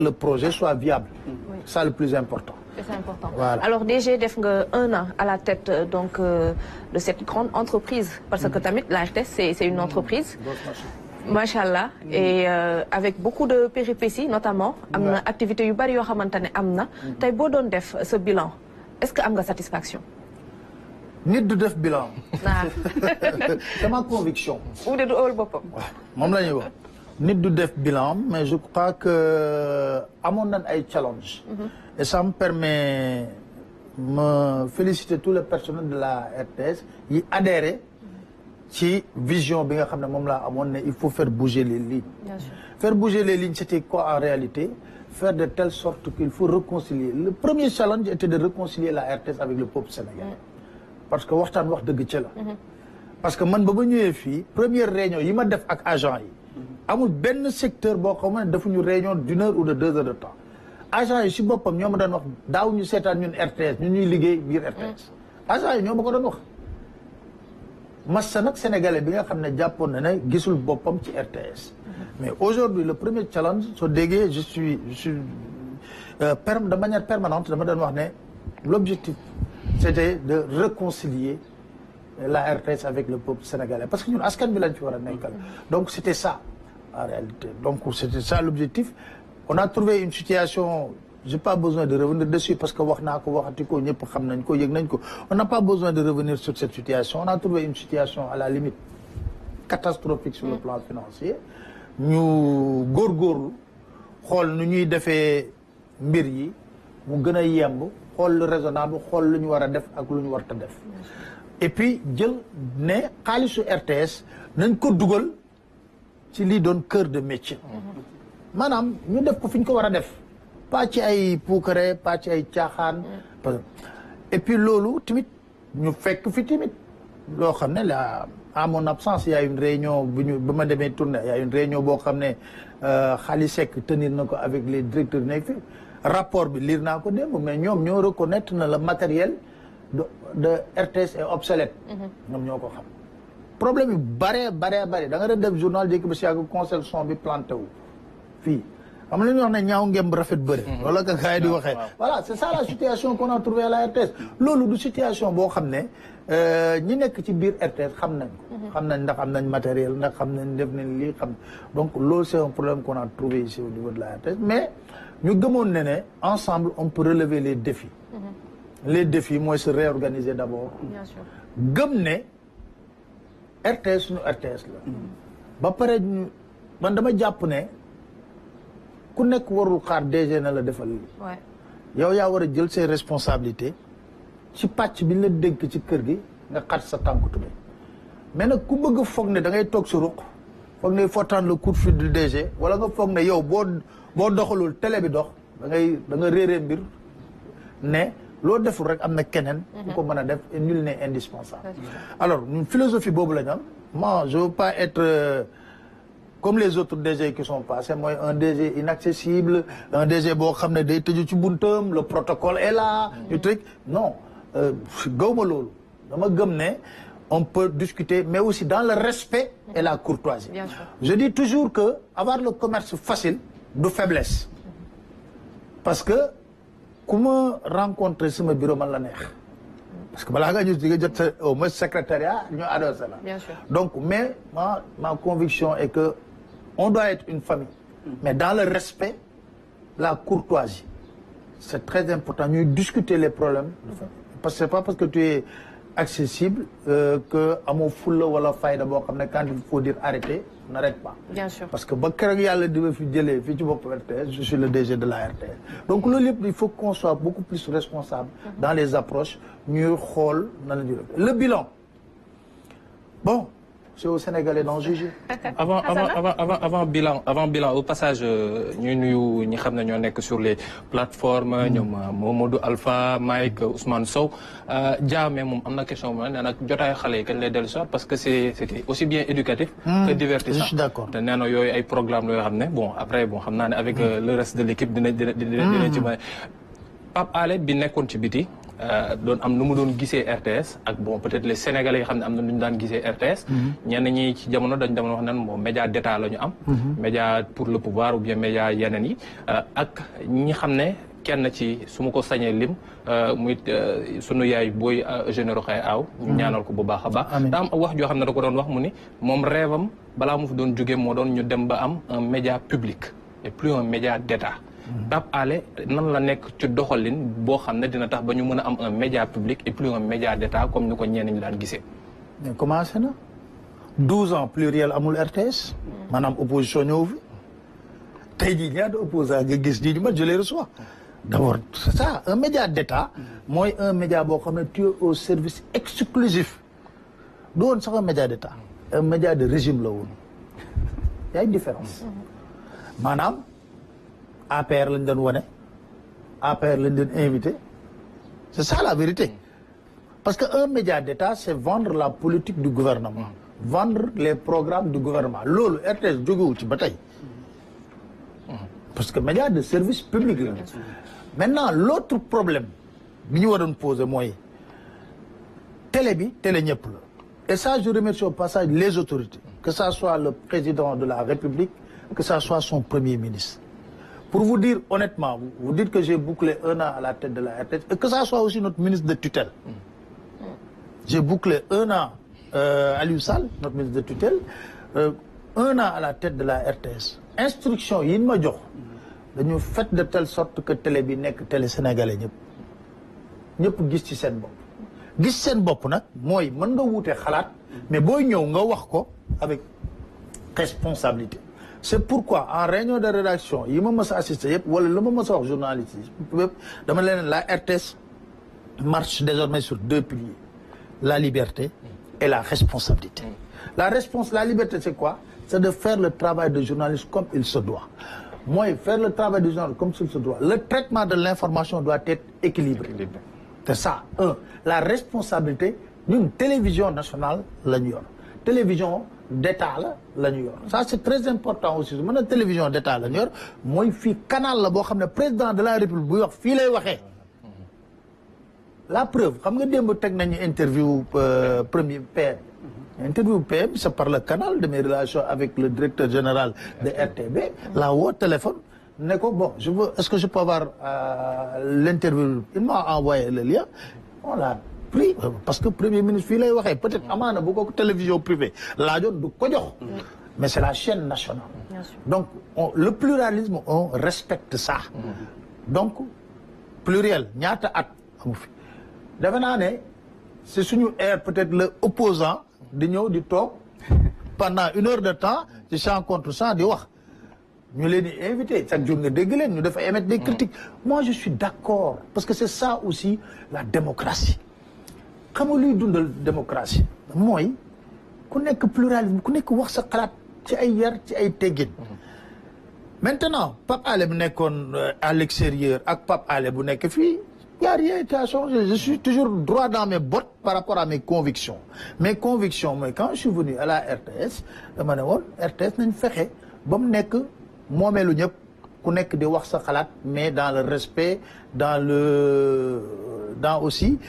le projet soit viable. Oui. Ça le plus important. C'est important. Voilà. Alors DG def nga 1 an à la tête donc de cette grande entreprise parce que tamit la RTS c'est une entreprise. Machallah et avec beaucoup de péripéties notamment am na activité yu bari yoo xamante ne am na tey boo doon def ce bilan est-ce que am nga satisfaction. nit du def bilan. waaw. C'est ma conviction. ou de du ëwal boppam. waaw moom la ñuy wax nit du def bilan mais je crois que amoon nañ ay challenge. Et ça me permet me féliciter tout le personnel de la RTS yi adhéré ci vision bi nga xam ne moom laa amoon ne il faut faire bouger les lignes. Bien sûr. Faire bouger les lignes c'était quoi en réalité? Faire de telle sorte qu'il faut réconcilier. Le premier challenge était de réconcilier la RTS avec le peuple sénégalais. Parce que waxtaan wax dëgg ci la. Parce que man ba ma ñëwee fii première réunion yi ma def ak agent yi amul benn secteur boo xam ne defuñu réunion d'1 heure ou de 2 heures de temps. agent yi si boppam ñoo ma doon wax daaw ñu seetaan ñun RTS ñun ñuy liggéey biir RTS. agent yi ñoo ma ko doon wax. massa nag sénégalais bi nga xam ne jàppoon na ne gisul boppam ci RTS. mais aujourd'hui le premier challenge soo déggee je suis de manière permanente dama doon wax ne l'objectif c'était de réconcilier la RTS avec le peuple sénégalais parce que ñun askan bi lañ fi war a nekkal. donc c'était ça en réalité donc c'était ça l'objectif. On a trouvé une situation, j'ai pas besoin de revenir dessus parce que wax naa ko waxati ko ñëpp xam nañ ko yëg nañ ko. On n'a pas besoin de revenir sur cette situation. On a trouvé une situation à la limite catastrophique sur le plan financier. ñu góorgóorlu xool nu ñuy defee mbir yi mu gën a yemb xool lu raisonnable xool lu ñu war a def ak lu ñu war a def. Et puis jël ne xaalisu RTS nañ ko dugal ci lii doon cœur de métier. maanaam ñu def ko fi ñu ko war a def pas ci ay puukare pas ci ay caaxaan. et puis loolu tamit ñu fekk fi tamit loo xam ne la à mon absence il y a une réunion bu ñu ba ma demee tournée il y a une réunion boo xam ne Khali Seck tenir na ko avec les directeurs nekk fi rapport bi lire naa ko démb mais ñoom ñoo reconnaître na le matériel de RTS est obsolète. ñoom ñoo ko xam problème yu bare da nga def journal jékki ba si yàgg conseil son bi planté wu. fii xam la ñuy wax ne ñaaw ngem rafet bëre loolu ka gars yi di waxee voilà c'est ça la situation qu'on a trouvé à la RTS loolu du situation boo xam ne ñi nekk ci biir RTS xam nañ ko xam nañ ndax am nañ matériel ndax xam nañ def nañ lii xam donc loolu c'est un problème qu'on a trouvé ici au niveau de la RTS mais ñu gëmoon ne ensemble on peut relever les défis les défis mooy se réorganiser d'abord gëm ne RTS suñu RTS la ba pare ñu man dama jàpp ne ku nekk warul xaar DG na la defal lii. yow yaa war a jël ses responsabilités ci pàcc bi ñu la dénk ci kër gi nga xat sa tànku tubéy mais nag ku bëgg foog ne da ngay toog sa ruq foog ne fottaan le coup de fil du DG wala nga foog ne yow boo doxalul télé bi dox da nga réeree mbir ne loo deful rek am na keneen. ku ko mën a def et nul n'est indispensable. alors ñun philosophie boobu la ñu am moi je veux pas être. Comme les autres DG qui sont passés mooy un DG inaccessible un DG boo xam ne day tëju ci buntam le protocole est là du truc non gawma loolu dama gëm ne on peut discuter mais aussi dans le respect et la courtoisie. Bien sûr. Je dis toujours que avoir le commerce facile du faiblesse parce que ku ma rencontrer sama bureau man la neex parce que balaa nga ñu di nga jot sa au moins secrétariat ñu adossé la. Bien sûr. Donc mais ma conviction est que on doit être une famille mais dans le respect la courtoisie c'est très important ñuy discuter les problèmes parce que c'est pas parce que tu es accessible que amoo fulla wala fayda boo xam ne quand il faut dire arrêter n'arrête pas. Bien sûr. Parce que ba keroog yàlla di ma fi jëlee fii ci bopp RTS je suis le DG de la RTS donc loolu yëpp il faut qu'on soit beaucoup plus responsable dans les approches ñuy xool na la le bilan bon c'est aux Sénégalais d'en juger. avant bilan au passage ñu nuyu ñi xam ne ñoo nekk sur les plateformes ñoom Momadou Alpha Mike Ousmane Sow Diame moom am na question mo nee nag jotaayu xale yi kañ lay dellu soit parce que c'était aussi bien éducatif que divertissant. Je suis d'accord. te nee na yooyu ay programme la yoo xam ne bon après bon xam naa ne avec le reste de l'équipe dina ci may Pape Alé bi nekkoon ci biti doon am nu mu doon gisee RTS ak bon peut-être les Sénégalais yi xam ne am na nu ñu daan gisee RTS. ñenn ñi ci jamono dañ demoon wax nan bon média d'état la ñu am. média pour le pouvoir ou bien média yeneen yi ak ñi xam ne kenn ci su ma ko sañee lim muy sunu yaay booy généraux xay aaw ñu ñaanal ko bu baax a baax. daa am wax joo xam ne da ko doon wax mu ni moom rêvam balaa mu fi doon jógee moo doon ñu dem ba am un média public et plus un média d'état. Pape Alé nan la nekk ci doxalin boo xam ne dina tax ba ñu mën a am un média public et plus un média d'état comme ni ko ñenn ñi daan gisee. mais commencé na 12 ans pluriel amul RTS. maanaam opposition ñëw fi tey jii ñaata opposant nga gis ñii ñu ma je les reçois. d'abord c'est ça un média d'état mooy un média boo xam ne tu es au service exclusif du woon sax un média d'état un média de régime la woon y a une différence maanaam APR lañ doon wane APR lañ doon invité c'est ça la vérité parce que un média d'état c'est vendre la politique du gouvernement vendre les programmes du gouvernement loolu RTS jógewu ci ba tey parce que média de service public la maintenant l'autre problème bi ñu waroon poser mooy télé bi télé ñëpp la et ça je remercie au passage les autorités que ça soit le président de la République que ça soit son premier ministre pour vous dire honnêtement vous dites que j'ai bouclé 1 an à la tête de la RTS et que ça soit aussi notre ministre de tutelle j'ai bouclé 1 an Aliou Sall notre ministre de tutelle 1 an à la tête de la RTS instruction yi ñu ma jox dañu fait de telle sorte que télé bi nekk télé sénégalais ñëpp gis ci seen bopp gis seen bopp nag mooy mën nga wuute xalaat mais booy ñëw nga wax ko avec responsabilité c'est pourquoi en réunion de rédaction yi ma mës a assister yëpp wala lu ma mës a wax journaliste yi yëpp dama leen la RTS marche désormais sur 2 piliers la liberté et la responsabilité la liberté c'est quoi c'est de faire le travail de journaliste comme il se doit mooy faire le travail de journaliste comme il se doit le traitement de l'information doit être équilibré c'est ça la responsabilité ñun télévision nationale la ñu yor télévision d'état la ñu yor ça c'est très important aussi su mën a télévision d'état la ñu yor mooy fii canal la boo xam ne président de la République buy wax fii lay waxee la preuve xam nga démb teg nañu interview premier PM interview PM c'est par le canal de mes relations avec le directeur général de RTB la woo téléphone ne ko bon est-ce que je peux avoir l'interview il m'a envoyé le lien on l'a pris parce que premier ministre fii lay waxee peut-être amaana bu ko télévision privée laajoon du ko jox mais c'est la chaîne nationale donc le pluralisme on respecte ça donc pluriel ñaata at amu fi defe naa ne c'est suñu air peut-être le opposant di ñëw di toog pendant 1 heure de temps ci champ contre champ di wax ñu leen di invité chaque jour nga dégg leen ñu dafa émettre des critiques moi je suis d'accord parce que c'est ça aussi la démocratie xam nga luy dundal démocratie mooy ku nekk pluralisme ku nekk wax sa xalaat ci ay yar ci ay teggin maintenant Pape Alé bu nekkoon à l'extérieur ak Pape Alé bu nekk fii y a rien qui a changé je suis toujours droit dans mes bottes par rapport à mes convictions mooy quand je suis venu à la RTS dama ne woon RTS nañ fexe ba mu nekk moomeelu ñëpp ku nekk di wax sa xalaat mais dans le respect dans aussi